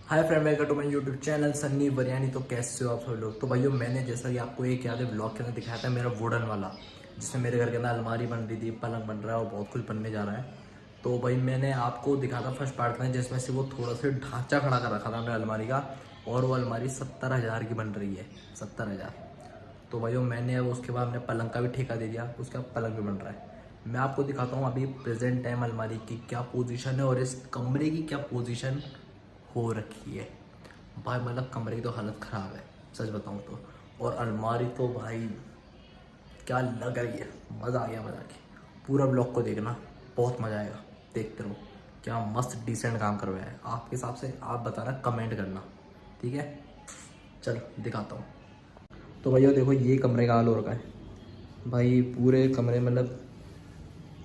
Hi friend, welcome to my YouTube channel Sunny Biryani. तो कैसे हो आप सब लोग। तो भाइयों, मैंने जैसा कि आपको एक याद है ब्लॉग के अंदर दिखाया था मेरा वुडन वाला, जिसमें मेरे घर के अंदर अलमारी बन रही थी, पलंग बन रहा है और बहुत कुछ बनने जा रहा है। तो भाई मैंने आपको दिखा था फर्स्ट पार्ट में, जिसमें से वो थोड़ा सा ढांचा खड़ा कर रखा था हमने अलमारी का, और वो अलमारी 70,000 की बन रही है, 70,000। तो भाइयों मैंने अब उसके बाद हमने पलंग का भी ठेका दे दिया, उसका पलंग भी बन रहा है। मैं आपको दिखाता हूँ अभी प्रेजेंट टाइम अलमारी की क्या पोजीशन है और इस कमरे की क्या पोजीशन हो रखी है। भाई मतलब कमरे की तो हालत ख़राब है, सच बताऊँ तो। और अलमारी तो भाई क्या लग रही है, मज़ा आ गया मज़ा आ गया। पूरा ब्लॉग को देखना, बहुत मज़ा आएगा, देखते रहो। क्या मस्त डिसेंट काम करवाया है आपके हिसाब से, आप बताना, कमेंट करना, ठीक है। चलो दिखाता हूँ। तो भैया देखो, ये कमरे का हाल हो रखा है भाई। पूरे कमरे मतलब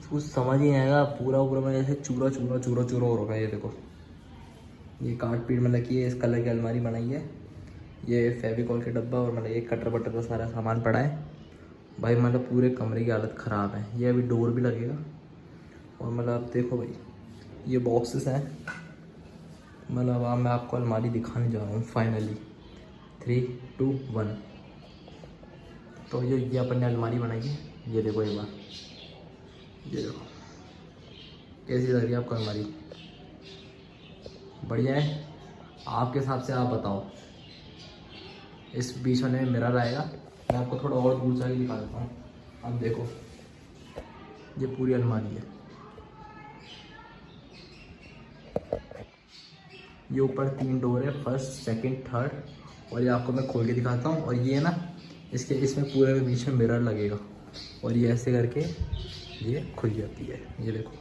कुछ समझ ही नहीं आएगा, पूरा पूरा मतलब ऐसे चूरा चूरा चूरा चूरा हो रखा है। ये देखो, ये काट पीट मतलब कि ये इस कलर की अलमारी बनाई है। ये फेविकॉल के डब्बा और मतलब ये कटर बटर का सारा सामान पड़ा है भाई। मतलब पूरे कमरे की हालत ख़राब है। ये अभी डोर भी लगेगा। और मतलब आप देखो भाई, ये बॉक्सेस हैं। मतलब अब मैं आपको अलमारी दिखाने जा रहा हूँ फाइनली। 3, 2, 1। तो ये अपन ने अलमारी बनाई है। ये देखो एक बार, ये देखो कैसी लग रही है आपको अलमारी। बढ़िया है आपके हिसाब से, आप बताओ। इस बीच में मिरर आएगा। मैं आपको थोड़ा और दूर जाके दिखा देता हूँ। अब देखो, ये पूरी अलमारी है। ये ऊपर 3 डोर है, फर्स्ट सेकंड थर्ड। और ये आपको मैं खोल के दिखाता हूँ। और ये ना इसके इसमें पूरे में बीच में मिरर लगेगा और ये ऐसे करके ये खुल जाती है। ये देखो,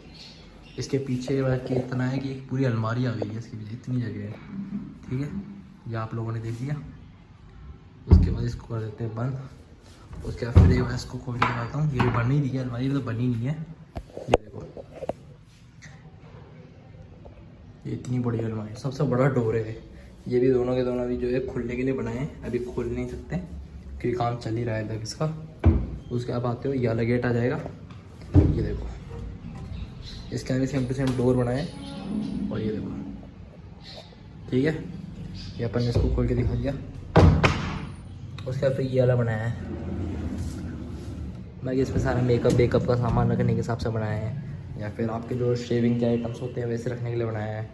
इसके पीछे बाकी इतना है कि एक पूरी अलमारी आ गई है इसके पीछे, इतनी जगह है, ठीक है। ये आप लोगों ने देख लिया। उसके बाद इसको कर देते हैं बंद। उसके बाद फिर मैं इसको खोल के दिखाता हूँ। ये भी बनी नहीं है अलमारी, तो बनी नहीं है। ये देखो, ये इतनी बड़ी अलमारी, सबसे बड़ा डोर है ये भी। दोनों के दोनों अभी जो है खुलने के लिए बनाए हैं, अभी खोल नहीं सकते क्योंकि काम चल ही रहा है तक इसका। उसके बाद आते हो ये अलग गेट आ जाएगा। ये देखो, इसके अंदर सेम टू सेम डोर बनाए। और ये देखो, ठीक है। ये अपन ने इसको खोल के दिखा दिया। उसके बाद फिर ये वाला बनाया है। बाकी इसमें सारा मेकअप वेकअप का सामान रखने के हिसाब से बनाया है, या फिर आपके जो शेविंग के आइटम्स होते हैं वैसे रखने के लिए बनाया है।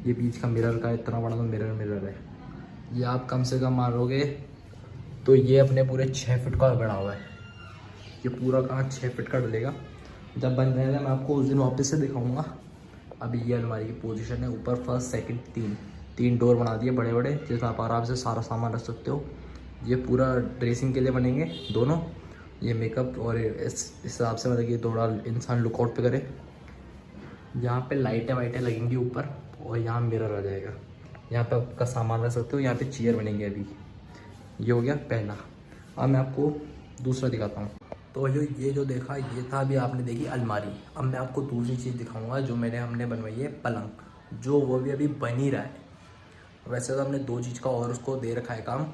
ये बीच का मिरर का इतना बड़ा तो मिरर है। ये आप कम से कम मारोगे तो ये अपने पूरे 6 फीट का बना हुआ है। ये पूरा कहाँ 6 फीट का डलेगा। जब बन जाएगा मैं आपको उस दिन वापस से दिखाऊंगा। अभी ये अलमारी की पोजीशन है। ऊपर फर्स्ट सेकंड तीन डोर बना दिए बड़े बड़े, जिसमें आप आराम से सारा सामान रख सकते हो। ये पूरा ड्रेसिंग के लिए बनेंगे दोनों। ये मेकअप और इस हिसाब से मतलब कि थोड़ा इंसान लुकआउट पे करे। यहाँ पे लाइटें वाइटें लगेंगी ऊपर, और यहाँ मिरर आ जाएगा। यहाँ पे आपका सामान रख सकते हो। यहाँ पे चेयर बनेंगे अभी। ये हो गया पहला। अब मैं आपको दूसरा दिखाता हूँ। तो ये जो देखा, ये था अभी आपने देखी अलमारी। अब मैं आपको दूसरी चीज़ दिखाऊंगा जो हमने बनवाई है, पलंग, जो वो भी अभी बन ही रहा है। वैसे तो हमने 2 चीज़ का और उसको दे रखा है काम,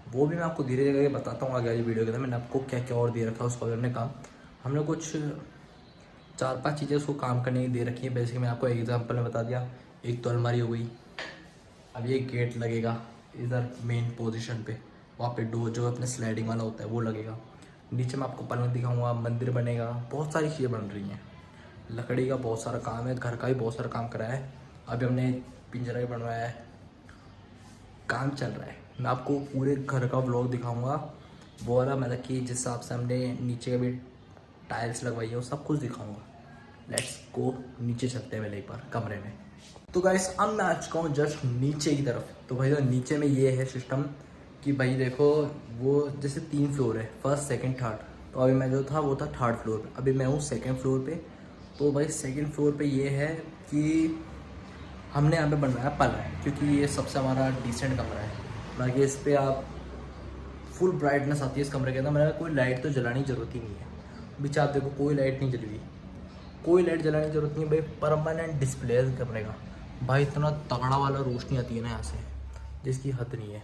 वो भी मैं आपको धीरे धीरे बताता हूँ आगे वाली वीडियो के अंदर। मैंने आपको क्या क्या और दे रखा है उसको हमने काम। हमने कुछ 4-5 चीज़ें उसको काम करने की दे रखी है। बेसिकली मैं आपको एग्जांपल में बता दिया। एक तो अलमारी हो गई। अब ये गेट लगेगा इधर मेन पोजीशन पे, वहाँ पे डोर जो अपने स्लाइडिंग वाला होता है वो लगेगा। नीचे मैं आपको पलंग दिखाऊंगा, मंदिर बनेगा, बहुत सारी चीज़ें बन रही हैं। लकड़ी का बहुत सारा काम है, घर का भी बहुत सारा काम करा है। अभी हमने पिंजरा भी बनवाया है, काम चल रहा है। मैं आपको पूरे घर का व्लॉग दिखाऊंगा, वो वाला मतलब कि जिस हिसाब से हमने नीचे भी टाइल्स लगवाई है वो सब कुछ दिखाऊंगा। लेट्स गो, नीचे चलते हैं पहले एक बार कमरे में। तो गाइस अब मैं आ चुका हूँ जस्ट नीचे की तरफ। तो भाई तो नीचे में ये है सिस्टम कि भाई देखो, वो जैसे 3 फ्लोर है, फर्स्ट सेकंड थर्ड। तो अभी मैं जो था वो था थर्ड फ्लोर पे, अभी मैं हूँ सेकंड फ्लोर पे। तो भाई सेकंड फ्लोर पे ये है कि हमने यहाँ पे बनवाया पलंग, क्योंकि ये सबसे हमारा डिसेंट कमरा है। बाकी इस पर आप फुल ब्राइटनेस आती है इस कमरे के अंदर। मेरा कोई लाइट तो जलाने की ज़रूरत ही नहीं है। बीच आप देखो, कोई लाइट नहीं जली हुई, कोई लाइट जलाने की जरूरत नहीं है भाई। परमानेंट डिस्प्ले है कमरे का भाई। इतना तगड़ा वाला रोशनी आती है ना यहाँ से, जिसकी हद नहीं है।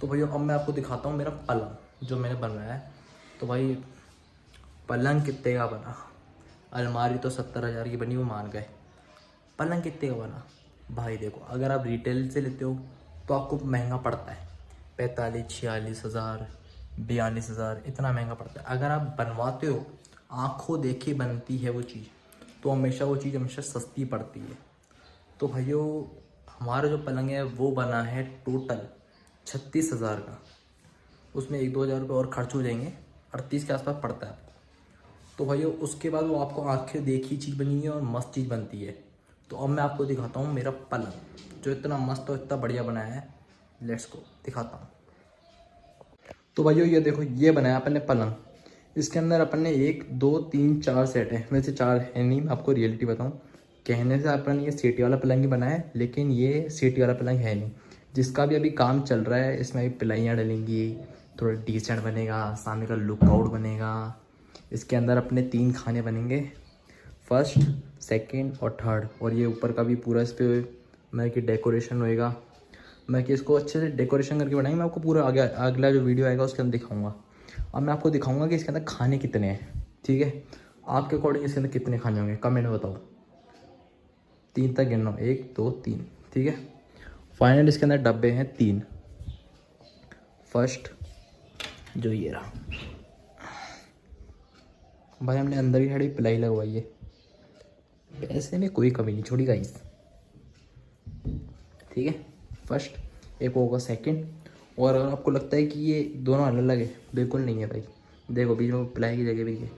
तो भैया अब मैं आपको दिखाता हूँ मेरा पलंग जो मैंने बनवाया है। तो भाई पलंग कितने का बना, अलमारी तो 70,000 की बनी, वो मान गए। पलंग कितने का बना भाई देखो, अगर आप रिटेल से लेते हो तो आपको महंगा पड़ता है, 45-46 हज़ार, 42 हज़ार, इतना महंगा पड़ता है। अगर आप बनवाते हो, आँखों देखी बनती है वो चीज़, तो हमेशा वो चीज़ हमेशा सस्ती पड़ती है। तो भाइयों हमारा जो पलंग है वो बना है टोटल 36 हज़ार का, उसमें 1-2 हज़ार रुपये और खर्च हो जाएंगे, 38 के आसपास पड़ता है आपको। तो भाइयों उसके बाद वो आपको आंखें देखी चीज़ बनी है और मस्त चीज़ बनती है। तो अब मैं आपको दिखाता हूँ मेरा पलंग, जो इतना मस्त और इतना बढ़िया बनाया है। लेट्स को दिखाता हूँ। तो भाइयों ये देखो, ये बनाया अपन ने पलंग। इसके अंदर अपन ने 1 2 3 4 सेट है, वैसे 4 है नहीं, मैं आपको रियलिटी बताऊँ। कहने से अपन ये सीटी वाला पलंग ही बनाया है, लेकिन ये सीटी वाला पलंग है नहीं। जिसका भी अभी काम चल रहा है, इसमें अभी पिलाइयाँ डलेंगी, थोड़ा डिसेंट बनेगा, सामने का लुकआउट बनेगा। इसके अंदर अपने 3 खाने बनेंगे, फर्स्ट, सेकंड और थर्ड। और ये ऊपर का भी पूरा इस पर मैं कि डेकोरेशन होएगा। मैं कि इसको अच्छे से डेकोरेशन करके बनाएंगे। मैं आपको पूरा आगे अगला जो वीडियो आएगा उसके अंदर दिखाऊंगा। अब मैं आपको दिखाऊंगा कि इसके अंदर खाने कितने हैं, ठीक है। आपके अकॉर्डिंग इसके अंदर कितने खाने होंगे कमेंट में बताओ। 3 तक गिनना, 1 2 3, ठीक है। फाइनल इसके अंदर डब्बे हैं 3। फर्स्ट जो ये रहा भाई, हमने अंदर की साइड पिलाई लगवाई है, पैसे में कोई कमी नहीं छोड़ी गाइस, ठीक है। फर्स्ट एक होगा सेकंड। और अगर आपको लगता है कि ये दोनों अलग अलग है, बिल्कुल नहीं है भाई। देखो बीच में पिलाई की जगह भी है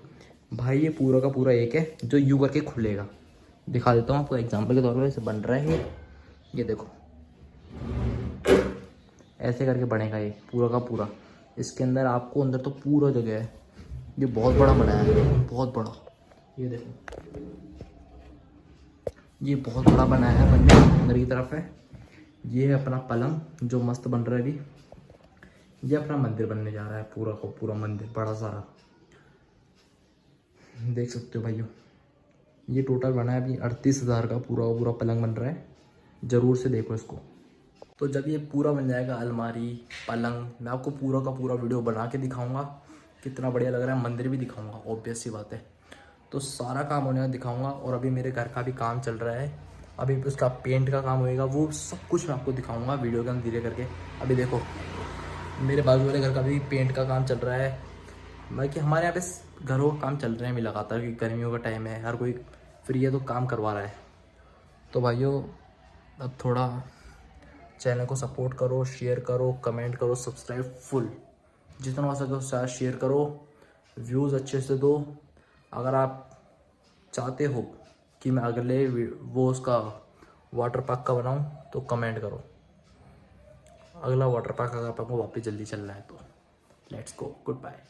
भाई, ये पूरा का पूरा एक है जो यू करके खुलेगा। दिखा देता हूँ आपको एग्जांपल के तौर पर। ऐसे बन रहा है ये देखो, ऐसे करके बनेगा ये पूरा का पूरा। इसके अंदर आपको अंदर तो पूरा जगह है, ये बहुत बड़ा बनाया है, बहुत बड़ा। ये देखो ये बहुत बड़ा बनाया है बनने, अंदर की तरफ है। ये है अपना पलंग जो मस्त बन रहा है अभी। ये अपना मंदिर बनने जा रहा है, पूरा का पूरा मंदिर बड़ा सारा, देख सकते हो भाइयों। ये टोटल बना है अभी 38 हज़ार का पूरा पूरा पलंग बन रहा है, ज़रूर से देखो इसको। तो जब ये पूरा बन जाएगा, अलमारी पलंग, मैं आपको पूरा का पूरा वीडियो बना के दिखाऊंगा कितना बढ़िया लग रहा है। मंदिर भी दिखाऊंगा, ऑब्वियस सी बात है। तो सारा काम होने का दिखाऊंगा। और अभी मेरे घर का भी काम चल रहा है, अभी उसका पेंट का काम होएगा, वो सब कुछ मैं आपको दिखाऊंगा वीडियो के अंदर धीरे करके। अभी देखो मेरे बाजू वाले घर का भी पेंट का काम चल रहा है। मतलब कि हमारे यहाँ पे घरों का काम चल रहे हैं अभी लगातार, क्योंकि गर्मियों का टाइम है, हर कोई फ्री है तो काम करवा रहा है। तो भाइयों अब थोड़ा चैनल को सपोर्ट करो, शेयर करो, कमेंट करो, सब्सक्राइब फुल जितना हो सके उससे शेयर करो, व्यूज़ अच्छे से दो। अगर आप चाहते हो कि मैं अगले वो उसका वाटर पार्क का बनाऊं तो कमेंट करो। अगला वाटर पार्क अगर आपको वापस जल्दी चलना है तो लेट्स गो, गुड बाय।